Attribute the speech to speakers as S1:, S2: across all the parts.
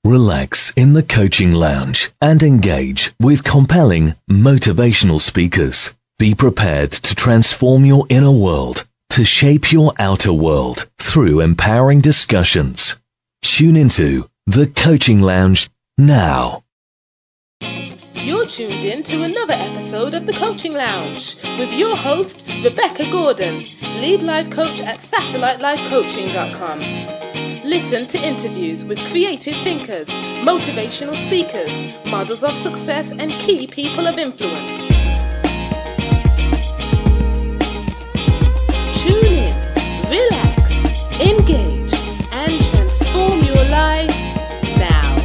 S1: Relax in the coaching lounge and engage with compelling, motivational speakers. Be prepared to transform your inner world, to shape your outer world through empowering discussions. Tune into the Coaching Lounge now.
S2: You're tuned in to another episode of the Coaching Lounge with your host, Rebecca Gordon, lead life coach at satellitelifecoaching.com. Listen to interviews with creative thinkers, motivational speakers, models of success, and key people of influence. Tune in, relax, engage, and transform your life now.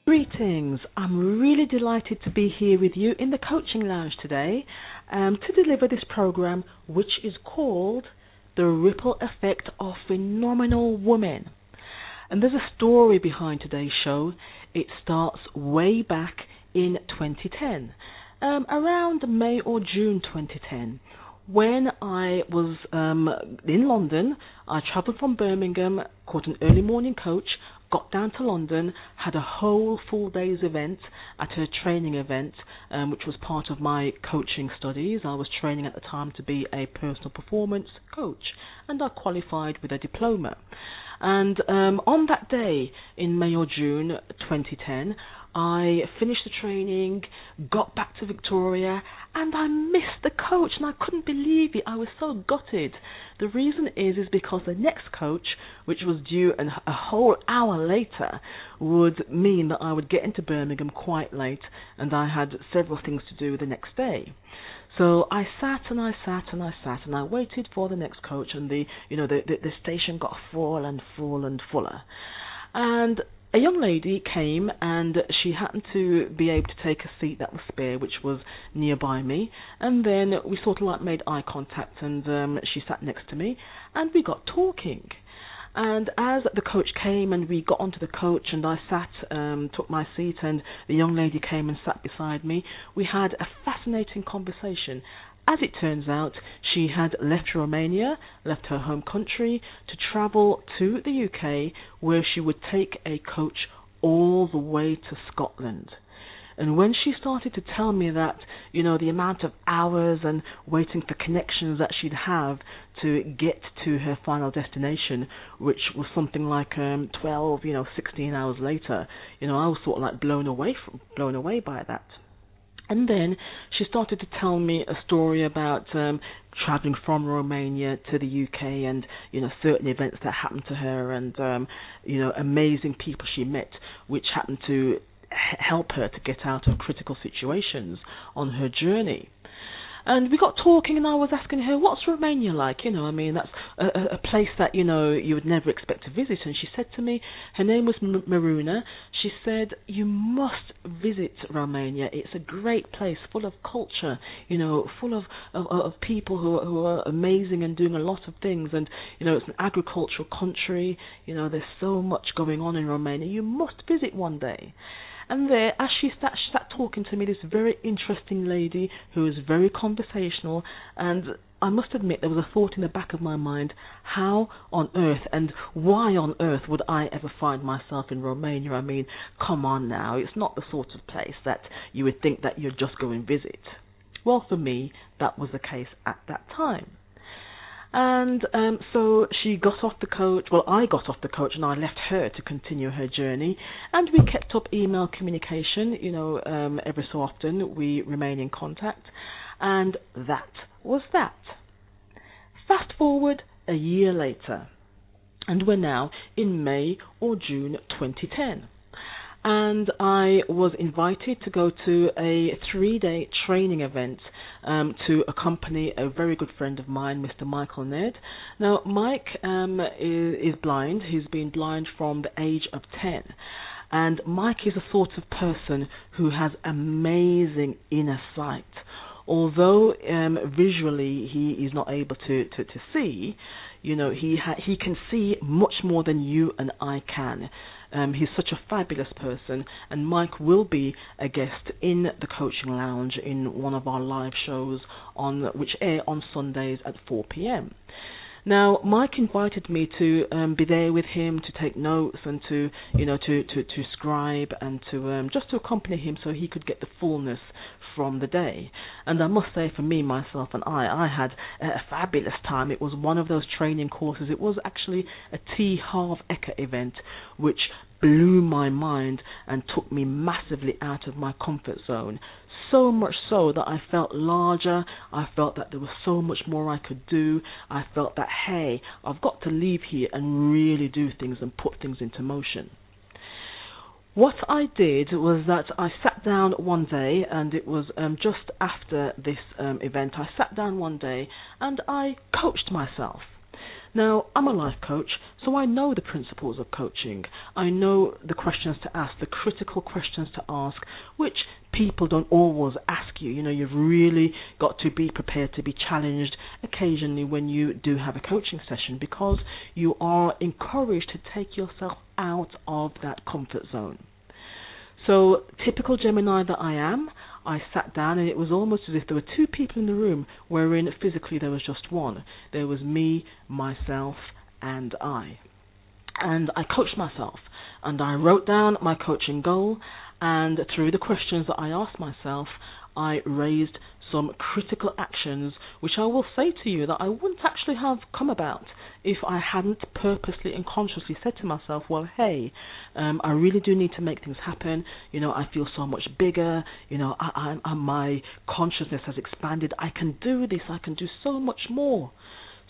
S3: Greetings. I'm really delighted to be here with you in the Coaching Lounge today to deliver this program, which is called The Ripple Effect of Phenomenal Women. And there's a story behind today's show. It starts way back in 2010, around May or June 2010. When I was in London, I travelled from Birmingham, caught an early morning coach, got down to London, had a whole full day's event at a training event, which was part of my coaching studies. I was training at the time to be a personal performance coach, and I qualified with a diploma. And on that day in May or June 2010, I finished the training, got back to Victoria, and I missed the coach, and I couldn't believe it. I was so gutted. The reason is because the next coach, which was due a whole hour later, would mean that I would get into Birmingham quite late, and I had several things to do the next day. So I sat and I waited for the next coach, and the station got full and fuller. And a young lady came, and she happened to be able to take a seat that was spare, which was nearby me. And then we sort of like made eye contact, and she sat next to me, and we got talking. And as the coach came and we got onto the coach and I sat, took my seat, and the young lady came and sat beside me, we had a fascinating conversation. As it turns out, she had left Romania, left her home country, to travel to the UK, where she would take a coach all the way to Scotland. And when she started to tell me that, the amount of hours and waiting for connections that she'd have to get to her final destination, which was something like 12, 16 hours later, I was sort of like blown away by that. And then she started to tell me a story about traveling from Romania to the UK, and certain events that happened to her, and amazing people she met, which happened to help her to get out of critical situations on her journey. And we got talking, and I was asking her, what's Romania like? That's a place that, you would never expect to visit. And she said to me, her name was Maruna, she said, you must visit Romania. It's a great place, full of culture, full of people who are amazing and doing a lot of things. And, it's an agricultural country. There's so much going on in Romania. You must visit one day. And there, as she sat talking to me, this very interesting lady who was very conversational, and I must admit there was a thought in the back of my mind, how on earth and why on earth would I ever find myself in Romania? Come on now, it's not the sort of place that you would think that you'd just go and visit. Well, for me, that was the case at that time. And so she got off the coach, I got off the coach and I left her to continue her journey, and we kept up email communication, every so often we remain in contact, and that was that. Fast forward a year later, and we're now in May or June 2010. And I was invited to go to a 3-day training event to accompany a very good friend of mine, Mr. Michael Ned. Now, Mike is blind. He's been blind from the age of 10. And Mike is a sort of person who has amazing inner sight. Although visually he is not able to see, he can see much more than you and I can. He's such a fabulous person, and Mike will be a guest in the Coaching Lounge in one of our live shows which air on Sundays at 4 p.m. Now, Mike invited me to be there with him, to take notes and to scribe and to just to accompany him so he could get the fullness from the day. And I must say, for me, myself and I had a fabulous time. It was one of those training courses. It was actually a T-half Eka event, which blew my mind and took me massively out of my comfort zone. So much so that I felt larger. I felt that there was so much more I could do. I felt that, hey, I've got to leave here and really do things and put things into motion. What I did was that I sat down one day, and it was just after this event, I sat down one day and I coached myself. Now, I'm a life coach, so I know the principles of coaching. I know the questions to ask, the critical questions to ask, which people don't always ask you. You've really got to be prepared to be challenged occasionally when you do have a coaching session, because you are encouraged to take yourself out of that comfort zone. So, typical Gemini that I am, I sat down, and it was almost as if there were two people in the room, wherein physically there was just one. There was me, myself, and I. And I coached myself, and I wrote down my coaching goal, and through the questions that I asked myself, I raised some critical actions, which I will say to you that I wouldn't actually have come about if I hadn't purposely and consciously said to myself, well, hey, I really do need to make things happen. I feel so much bigger. My consciousness has expanded. I can do this. I can do so much more.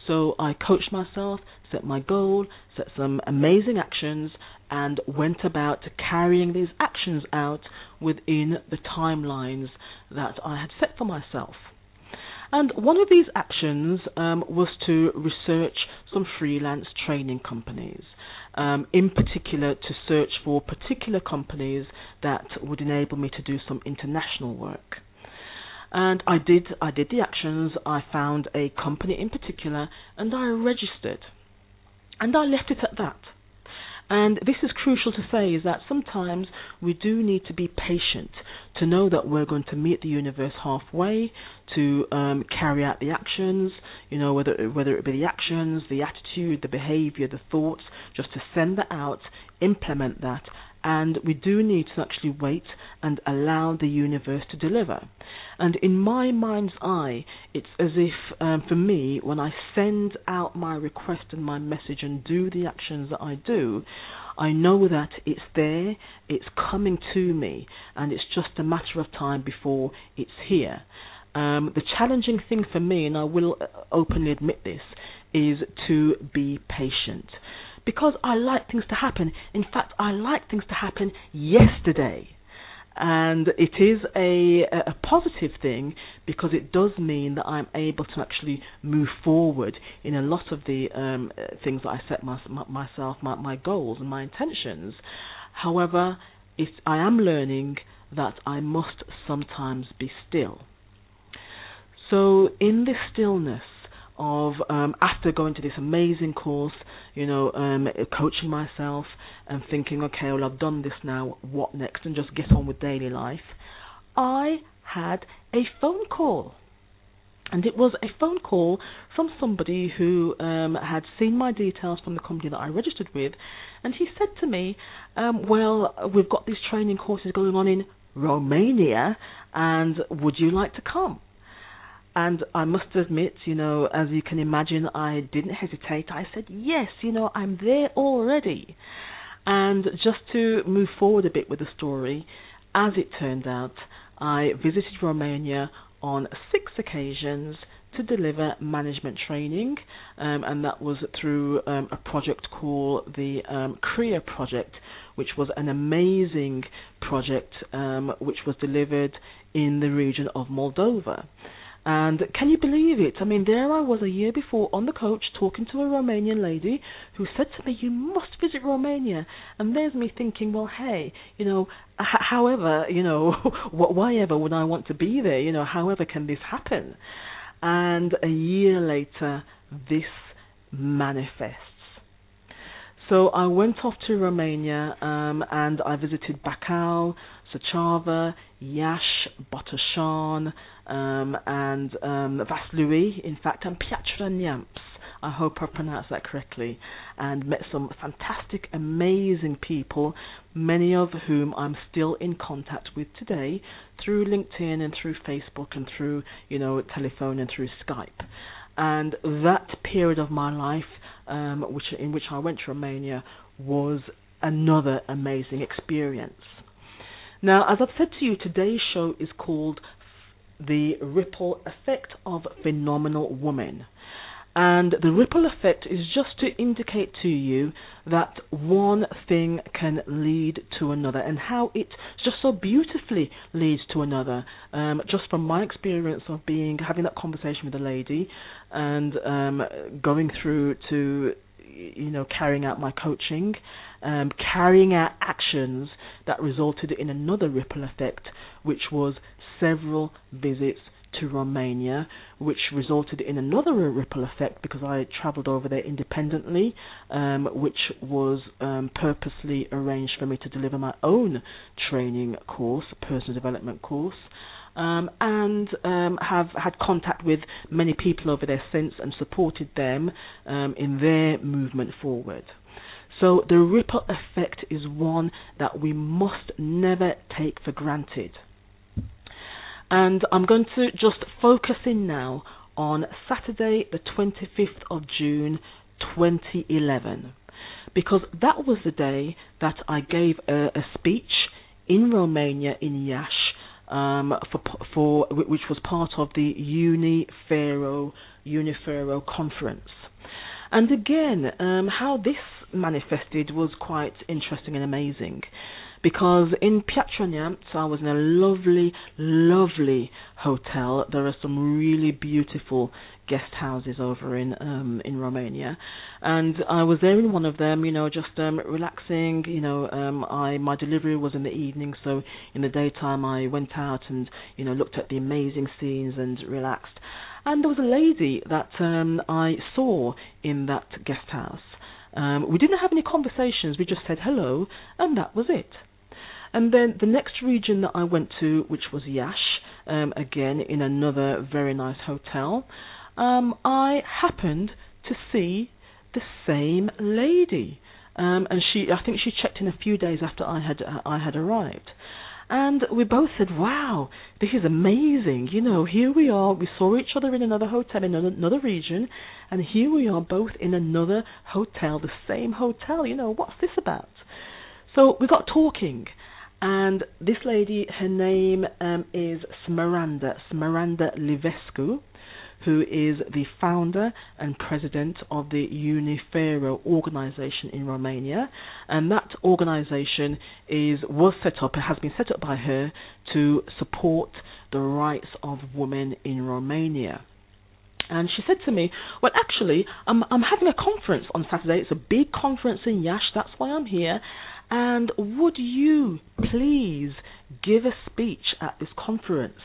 S3: So I coached myself, set my goal, set some amazing actions, and went about carrying these actions out within the timelines that I had set for myself. And one of these actions was to research some freelance training companies, in particular to search for particular companies that would enable me to do some international work. And I did the actions. I found a company in particular, and I registered. And I left it at that. And this is crucial to say, is that sometimes we do need to be patient to know that we're going to meet the universe halfway, to carry out the actions, whether it be the actions, the attitude, the behavior, the thoughts, just to send that out, implement that, and we do need to actually wait and allow the universe to deliver. And in my mind's eye, it's as if, for me, when I send out my request and my message and do the actions that I do, I know that it's there, it's coming to me, and it's just a matter of time before it's here. The challenging thing for me, and I will openly admit this, is to be patient. Because I like things to happen. In fact, I like things to happen yesterday. And it is a positive thing, because it does mean that I'm able to actually move forward in a lot of the things that I set myself, my goals and my intentions. However, I am learning that I must sometimes be still. So in this stillness of, after going to this amazing course, coaching myself and thinking, okay, well, I've done this now, what next? And just get on with daily life. I had a phone call. And it was a phone call from somebody who had seen my details from the company that I registered with. And he said to me, well, we've got these training courses going on in Romania, and would you like to come? And I must admit, as you can imagine, I didn't hesitate. I said, yes, I'm there already. And just to move forward a bit with the story, as it turned out, I visited Romania on 6 occasions to deliver management training, and that was through a project called the Career Project, which was an amazing project which was delivered in the region of Moldova. And can you believe it? I mean, there I was a year before on the coach talking to a Romanian lady who said to me, you must visit Romania. And there's me thinking, well, hey, however, why ever would I want to be there? However can this happen? And a year later, this manifests. So I went off to Romania and I visited Bacău, Suceava, Iași, Botoșani, and Vaslui, in fact, and Piatra Neamț. I hope I pronounced that correctly, and met some fantastic, amazing people, many of whom I'm still in contact with today through LinkedIn and through Facebook and through, telephone and through Skype. And that period of my life, in which I went to Romania, was another amazing experience. Now, as I've said to you, today's show is called The Ripple Effect of Phenomenal Women. And the ripple effect is just to indicate to you that one thing can lead to another, and how it just so beautifully leads to another. Just from my experience of having that conversation with a lady, and going through to carrying out my coaching, carrying out actions that resulted in another ripple effect, which was several visits to Romania, which resulted in another ripple effect because I travelled over there independently, which was purposely arranged for me to deliver my own training course, personal development course, and have had contact with many people over there since and supported them in their movement forward. So the ripple effect is one that we must never take for granted. And I'm going to just focus in now on Saturday the 25th of June 2011, because that was the day that I gave a speech in Romania, in Iași, which was part of the Unifero Conference. And again, how this manifested was quite interesting and amazing, because in Piatra Neamț I was in a lovely, lovely hotel. There are some really beautiful guest houses over in Romania, and I was there in one of them, just relaxing. My delivery was in the evening, so in the daytime I went out and looked at the amazing scenes and relaxed. And there was a lady that I saw in that guest house. We didn't have any conversations, we just said hello, and that was it. And then the next region that I went to, which was Iași, again in another very nice hotel, I happened to see the same lady, and I think she checked in a few days after I had arrived. And we both said, wow, this is amazing. Here we are, we saw each other in another hotel in another region, and here we are both in another hotel, the same hotel. What's this about? So we got talking, and this lady, her name is Smaranda Livescu, who is the founder and president of the Unifero organization in Romania, and that organization has been set up by her to support the rights of women in Romania. And she said to me, well, actually, I'm having a conference on Saturday. It's a big conference in Iași, that's why I'm here, and would you please give a speech at this conference?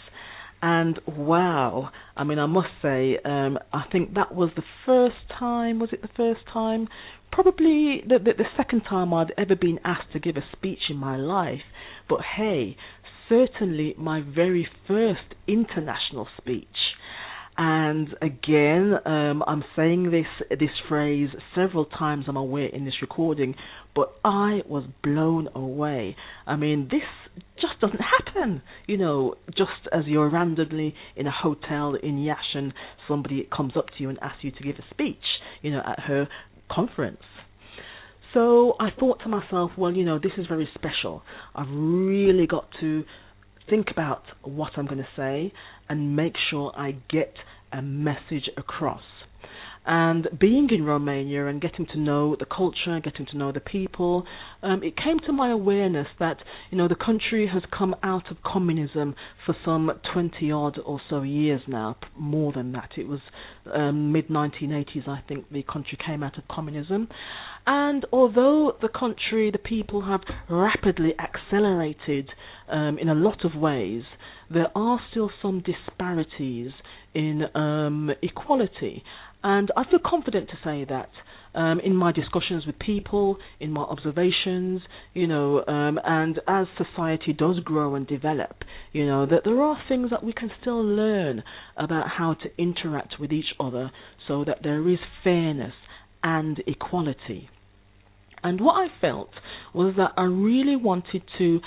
S3: And wow, I must say, I think that was the first time, was it the first time? Probably the second time I'd ever been asked to give a speech in my life. But hey, certainly my very first international speech. And again, I'm saying this phrase several times, I'm aware, in this recording, but I was blown away. This just doesn't happen, just as you're randomly in a hotel in Iași and somebody comes up to you and asks you to give a speech, at her conference. So I thought to myself, well, this is very special. I've really got to think about what I'm going to say and make sure I get a message across. And being in Romania and getting to know the culture, getting to know the people, it came to my awareness that, the country has come out of communism for some 20 odd or so years now, more than that. It was mid-1980s, I think, the country came out of communism. And although the people have rapidly accelerated in a lot of ways, there are still some disparities in equality. And I feel confident to say that in my discussions with people, in my observations, and as society does grow and develop, that there are things that we can still learn about how to interact with each other so that there is fairness and equality. And what I felt was that I really wanted to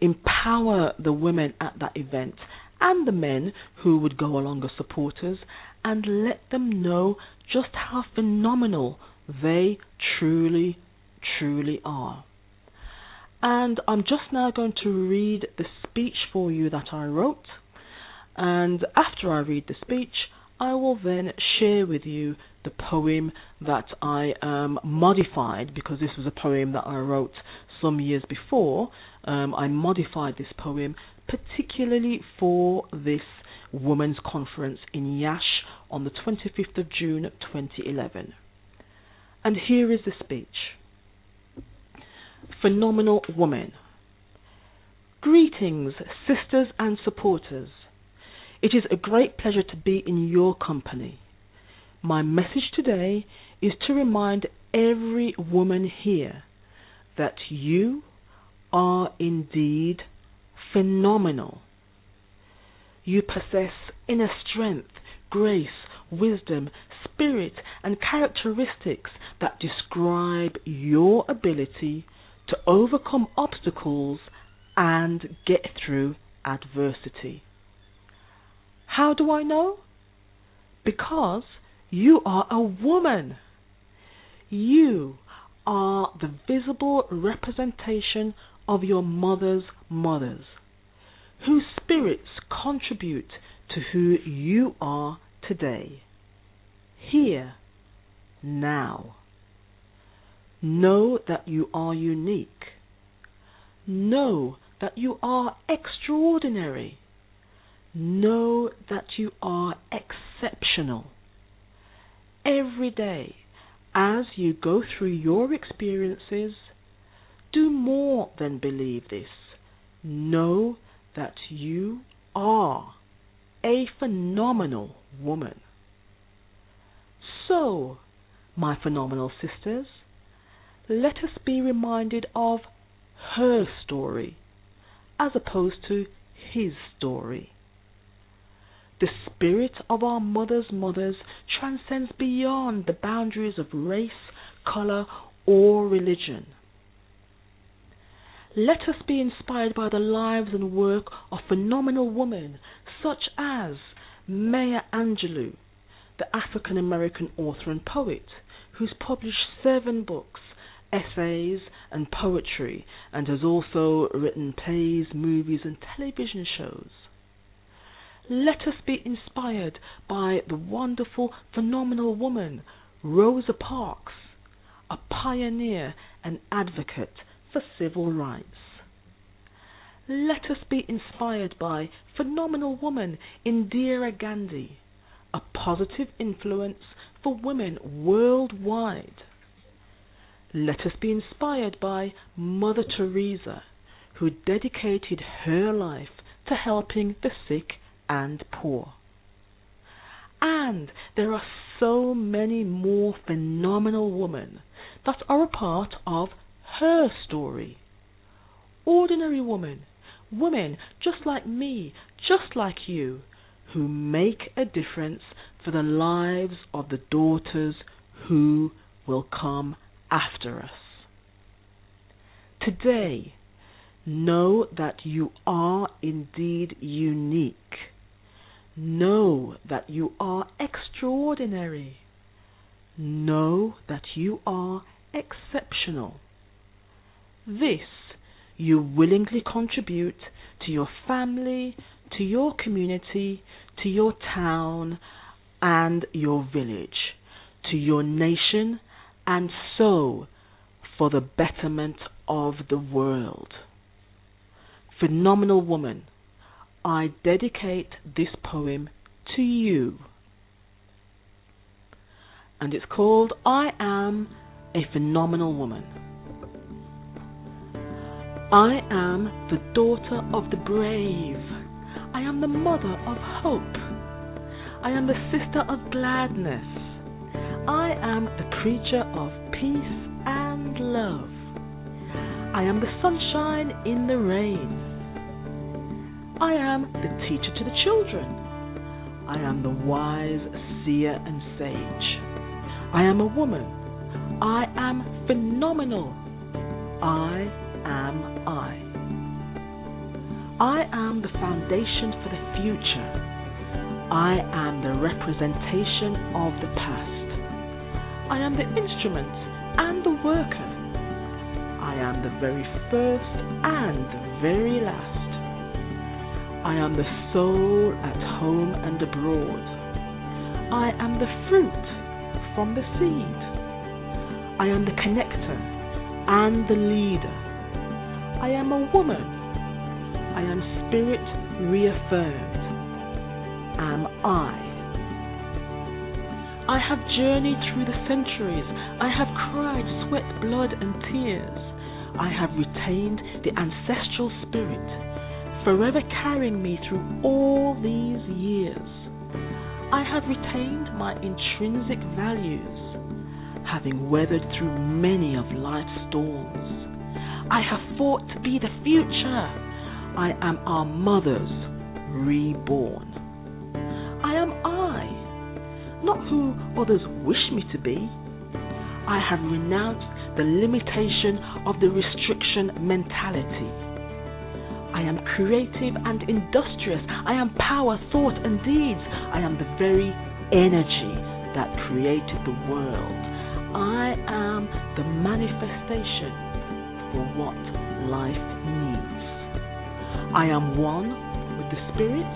S3: empower the women at that event and the men who would go along as supporters and let them know just how phenomenal they truly, truly are. And I'm just now going to read the speech for you that I wrote, and after I read the speech, I will then share with you the poem that I modified, because this was a poem that I wrote some years before. I modified this poem particularly for this Women's Conference in Iasi on the 25th of June 2011. And here is the speech. Phenomenal Woman. Greetings, sisters and supporters. It is a great pleasure to be in your company. My message today is to remind every woman here that you are indeed phenomenal. You possess inner strength, grace, wisdom, spirit, and characteristics that describe your ability to overcome obstacles and get through adversity. How do I know? Because you are a woman. You are the visible representation of your mother's mothers, whose spirits contribute to who you are today, here, now. Know that you are unique. Know that you are extraordinary. Know that you are exceptional. Every day, as you go through your experiences, do more than believe this. Know that you are a phenomenal woman. So, my phenomenal sisters, let us be reminded of her story as opposed to his story. The spirit of our mothers' mothers transcends beyond the boundaries of race, color, or religion. Let us be inspired by the lives and work of phenomenal women such as Maya Angelou, the African-American author and poet, who's published 7 books, essays and poetry, and has also written plays, movies and television shows. Let us be inspired by the wonderful, phenomenal woman, Rosa Parks, a pioneer and advocate for civil rights. Let us be inspired by phenomenal woman, Indira Gandhi, a positive influence for women worldwide. Let us be inspired by Mother Teresa, who dedicated her life to helping the sick and poor. And there are so many more phenomenal women that are a part of her story. Ordinary women, women just like me, just like you, who make a difference for the lives of the daughters who will come after us. Today, know that you are indeed unique. Know that you are extraordinary. Know that you are exceptional. This you willingly contribute to your family, to your community, to your town and your village, to your nation, and so for the betterment of the world. Phenomenal woman, I dedicate this poem to you. And it's called I Am a Phenomenal Woman. I am the daughter of the brave. I am the mother of hope. I am the sister of gladness. I am the preacher of peace and love. I am the sunshine in the rain. I am the teacher to the children. I am the wise seer and sage. I am a woman. I am phenomenal. I am I. I am the foundation for the future. I am the representation of the past. I am the instrument and the worker. I am the very first and very last. I am the soul at home and abroad. I am the fruit from the seed. I am the connector and the leader. I am a woman. I am spirit reaffirmed. Am I. I have journeyed through the centuries. I have cried sweat, blood and tears. I have retained the ancestral spirit, forever carrying me through all these years. I have retained my intrinsic values, having weathered through many of life's storms. I have fought to be the future. I am our mothers reborn. I am I, not who others wish me to be. I have renounced the limitation of the restriction mentality. I am creative and industrious. I am power, thought and deeds. I am the very energy that created the world. I am the manifestation for what life needs. I am one with the Spirit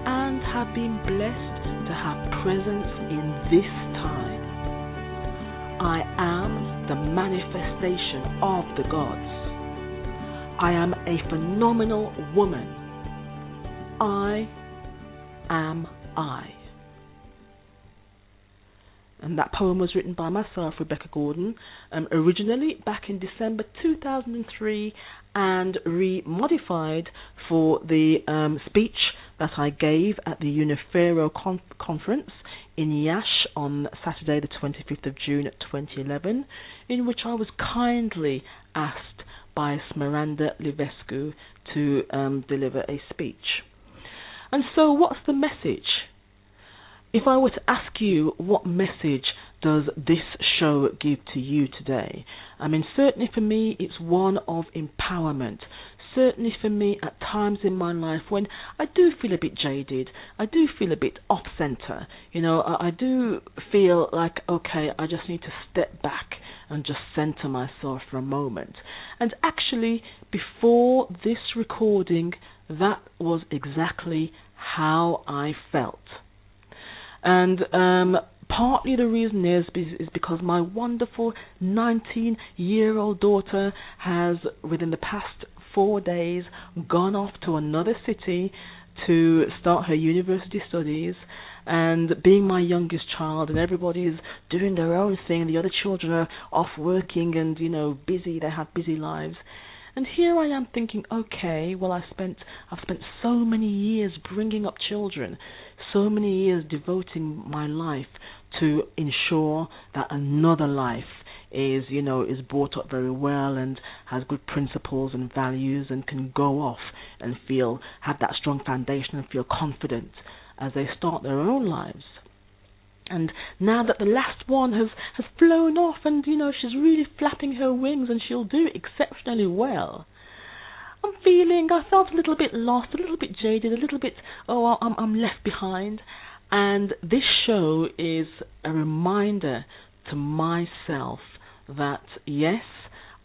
S3: and have been blessed to have presence in this time. I am the manifestation of the gods. I am a phenomenal woman. I am I. And that poem was written by myself, Rebecca Gordon, originally back in December 2003 and re-modified for the speech that I gave at the Unifero Conference in Iasi on Saturday the 25th of June 2011, in which I was kindly asked by Smaranda Livescu to deliver a speech. And so what's the message? If I were to ask you what message does this show give to you today? I mean, certainly for me it's one of empowerment. Certainly for me at times in my life when I do feel a bit jaded, I do feel a bit off-center, you know, I do feel like, okay, I just need to step back and just center myself for a moment. And actually, before this recording, that was exactly how I felt. And partly the reason is because my wonderful 19-year-old daughter has, within the past 4 days, gone off to another city to start her university studies. And being my youngest child, and everybody's doing their own thing, the other children are off working and, you know, busy, they have busy lives. And here I am thinking, okay, well I've spent so many years bringing up children, so many years devoting my life to ensure that another life is brought up very well and has good principles and values and can go off and have that strong foundation and feel confident as they start their own lives. And now that the last one has flown off and, you know, she's really flapping her wings and she'll do exceptionally well, I felt a little bit lost, a little bit jaded, a little bit, I'm left behind. And this show is a reminder to myself that, yes,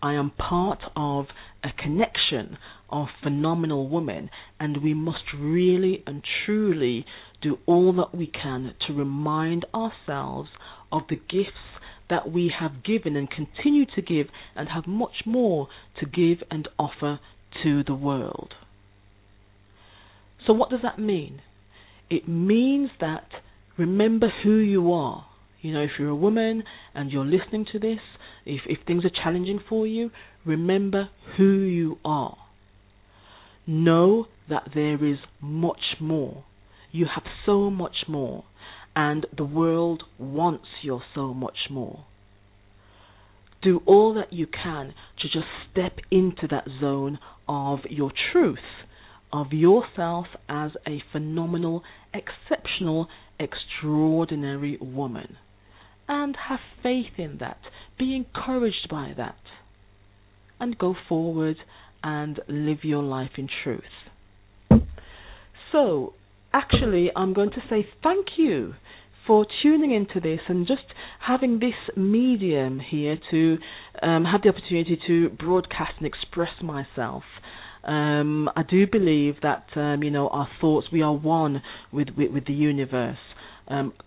S3: I am part of a connection of phenomenal women, and we must really and truly do all that we can to remind ourselves of the gifts that we have given and continue to give and have much more to give and offer to the world. So what does that mean? It means that remember who you are. You know, if you're a woman and you're listening to this, if things are challenging for you, remember who you are. Know that there is much more. You have so much more, and the world wants your so much more. Do all that you can to just step into that zone of your truth, of yourself as a phenomenal, exceptional, extraordinary woman. And have faith in that. Be encouraged by that. And go forward and live your life in truth. So, actually, I'm going to say thank you for tuning into this and just having this medium here to have the opportunity to broadcast and express myself. I do believe that, our thoughts, we are one with the universe.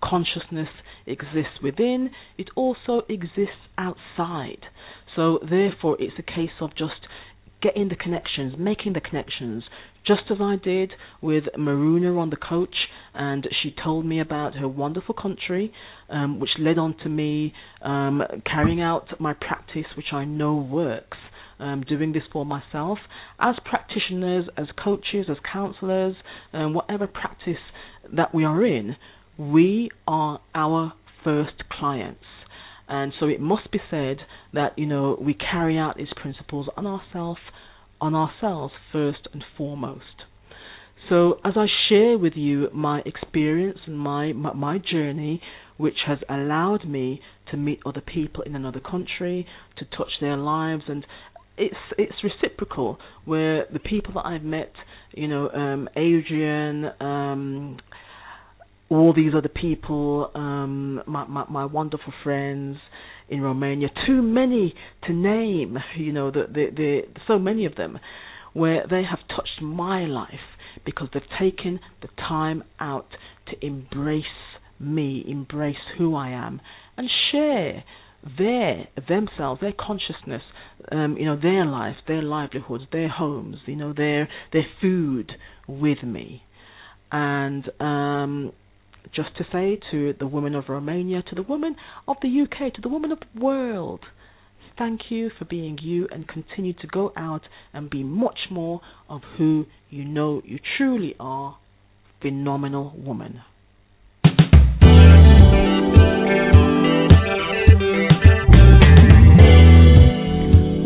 S3: Consciousness exists within, it also exists outside. So therefore it's a case of just getting the connections, making the connections, just as I did with Maruna on the coach, and she told me about her wonderful country, which led on to me carrying out my practice, which I know works. Doing this for myself, as practitioners, as coaches, as counselors, whatever practice that we are in, we are our first clients. And so it must be said that, we carry out these principles on ourselves first and foremost. So as I share with you my experience and my journey, which has allowed me to meet other people in another country, to touch their lives, and it's reciprocal, where the people that I've met, Adrian, all these other people, my wonderful friends in Romania, too many to name, so many of them, where they have touched my life because they've taken the time out to embrace me, embrace who I am, and share themselves, their consciousness, their life, their livelihoods, their homes, their food with me. And just to say to the women of Romania, to the women of the UK, to the women of the world, thank you for being you, and continue to go out and be much more of who you truly are, phenomenal woman.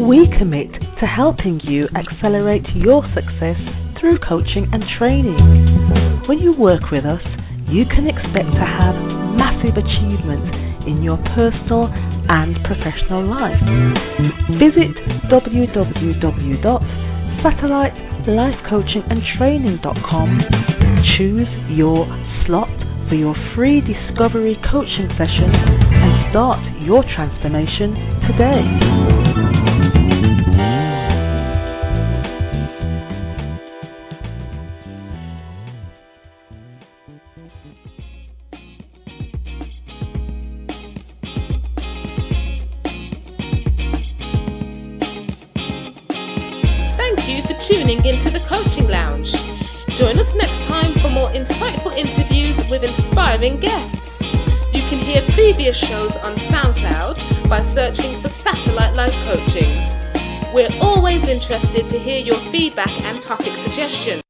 S3: We commit to helping you accelerate your success through coaching and training. When you work with us, you can expect to have massive achievements in your personal and professional life. Visit www.satellitelifecoachingandtraining.com, choose your slot for your free discovery coaching session, and start your transformation today.
S2: Thank you for tuning into the Coaching Lounge. Join us next time for more insightful interviews with inspiring guests. You can hear previous shows on SoundCloud by searching for Satellite Life Coaching. We're always interested to hear your feedback and topic suggestions.